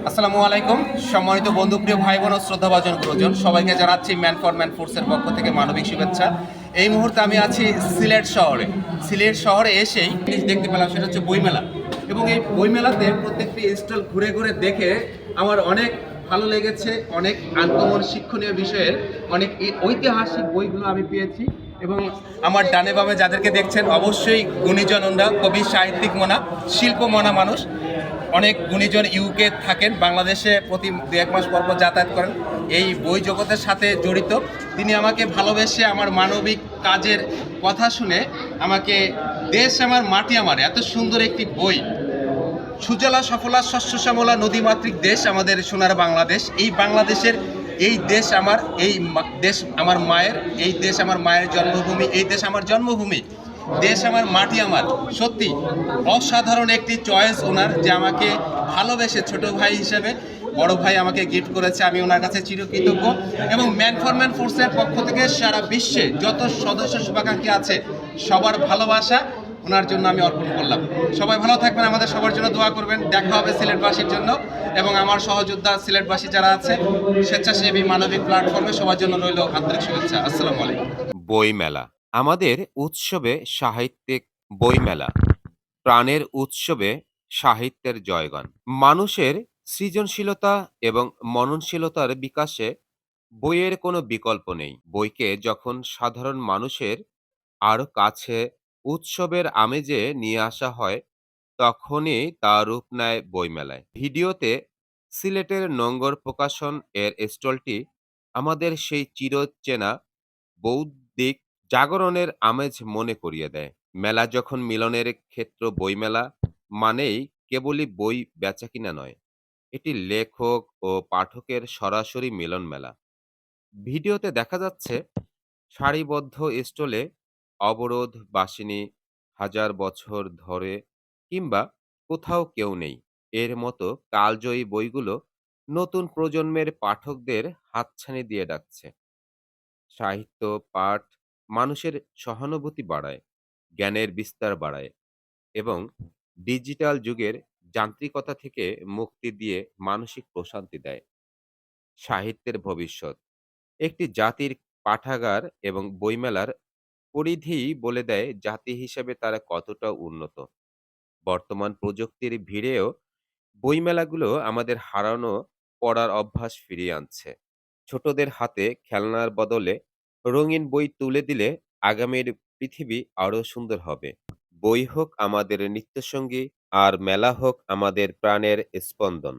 আসসালামু আলাইকুম। সম্মানিত বন্ধুপ্রিয় ভাই বোন ও শ্রদ্ধাভাজন গুরুজন, সবাইকে জানাচ্ছি ম্যান ফর ম্যান ফোর্সের পক্ষ থেকে মানবিক শুভেচ্ছা। এই মুহূর্তে আমি আছি সিলেট শহরে। সিলেট শহরে এসেই জিনিস দেখতে পেলাম, সেটা হচ্ছে বইমেলা। এবং এই বইমেলাতে প্রত্যেকটি স্টল ঘুরে ঘুরে দেখে আমার অনেক ভালো লেগেছে। অনেক আনকমন শিক্ষণীয় বিষয়ের অনেক ঐতিহাসিক বইগুলো আমি পেয়েছি। এবং আমার ডানে বামে যাদেরকে দেখছেন, অবশ্যই গুণীজন, ওনারা কবি, সাহিত্যিক মনা, শিল্প মনা মানুষ। অনেক গুণীজন ইউকে থাকেন, বাংলাদেশে প্রতি 1 মাস পর পর যাতায়াত করেন, এই বই জগতের সাথে জড়িত। তিনি আমাকে ভালোবেসে আমার মানবিক কাজের কথা শুনে আমাকে দেশ আমার মাটি আমার এত সুন্দর একটি বই, সুজলা সফলা শস্য শ্যামলা নদীমাতৃক দেশ আমাদের সোনার বাংলাদেশ, এই বাংলাদেশের এই দেশ আমার, দেশ আমার মায়ের, এই দেশ আমার মায়ের জন্মভূমি, এই দেশ আমার জন্মভূমি, দেশ আমার মাটি আমার। সত্যি অসাধারণ একটি চয়েস ওনার, যে আমাকে ভালোবেসে ছোট ভাই হিসেবে বড় ভাই আমাকে গিফট করেছে। আমি ওনার কাছে চিরকৃতজ্ঞ। এবং ম্যান ফর ম্যান ফোর্সের পক্ষ থেকে সারা বিশ্বে যত সদস্য শুভাকাঙ্ক্ষী আছে, সবার ভালোবাসা ওনার জন্য আমি অর্পণ করলাম। সবাই ভালো থাকবেন, আমাদের সবার জন্য দোয়া করবেন। দেখা হবে সিলেটবাসীর জন্য, এবং আমার সহযোদ্ধা সিলেটবাসী যারা আছে স্বেচ্ছাসেবী মানবিক প্ল্যাটফর্মে, সবার জন্য রইল আন্তরিক শুভেচ্ছা। আসসালামু আলাইকুম। বইমেলা আমাদের উৎসবে সাহিত্যিক বইমেলা প্রাণের উৎসবে সাহিত্যের জয়গান মানুষের সৃজনশীলতা এবং মননশীলতার বিকাশে বইয়ের কোনো বিকল্প নেই। বইকে যখন সাধারণ মানুষের আরো কাছে উৎসবের আমেজে নিয়ে আসা হয়, তখনই তা রূপ নেয় বইমেলায়। ভিডিওতে সিলেটের নোঙ্গর প্রকাশন এর স্টলটি আমাদের সেই চিরচেনা বৌদ্ধিক জাগরণের আমেজ মনে করিয়ে দেয়। মেলা যখন মিলনের ক্ষেত্র, বইমেলা মানেই কেবলই বই বেচাকিনা নয়, এটি লেখক ও পাঠকের সরাসরি মিলন মেলা। ভিডিওতে দেখা যাচ্ছে সারিবদ্ধ স্টলে অবরোধ বাসিনী, হাজার বছর ধরে, কিংবা কোথাও কেউ নেই এর মতো কালজয়ী বইগুলো নতুন প্রজন্মের পাঠকদের হাতছানি দিয়ে ডাকছে। সাহিত্য পাঠ মানুষের সহানুভূতি বাড়ায়, জ্ঞানের বিস্তার বাড়ায় এবং ডিজিটাল যুগের যান্ত্রিকতা থেকে মুক্তি দিয়ে মানসিক প্রশান্তি দেয়। সাহিত্যের ভবিষ্যৎ একটি জাতির পাঠাগার এবং বইমেলার পরিধিই বলে দেয় জাতি হিসেবে তারা কতটা উন্নত। বর্তমান প্রযুক্তির ভিড়েও বইমেলাগুলো আমাদের হারানো পড়ার অভ্যাস ফিরিয়ে আনছে। ছোটদের হাতে খেলনার বদলে রঙিন বই তুলে দিলে আগামীর পৃথিবী আরো সুন্দর হবে। বই হোক আমাদের নিত্যসঙ্গী, আর মেলা হোক আমাদের প্রাণের স্পন্দন।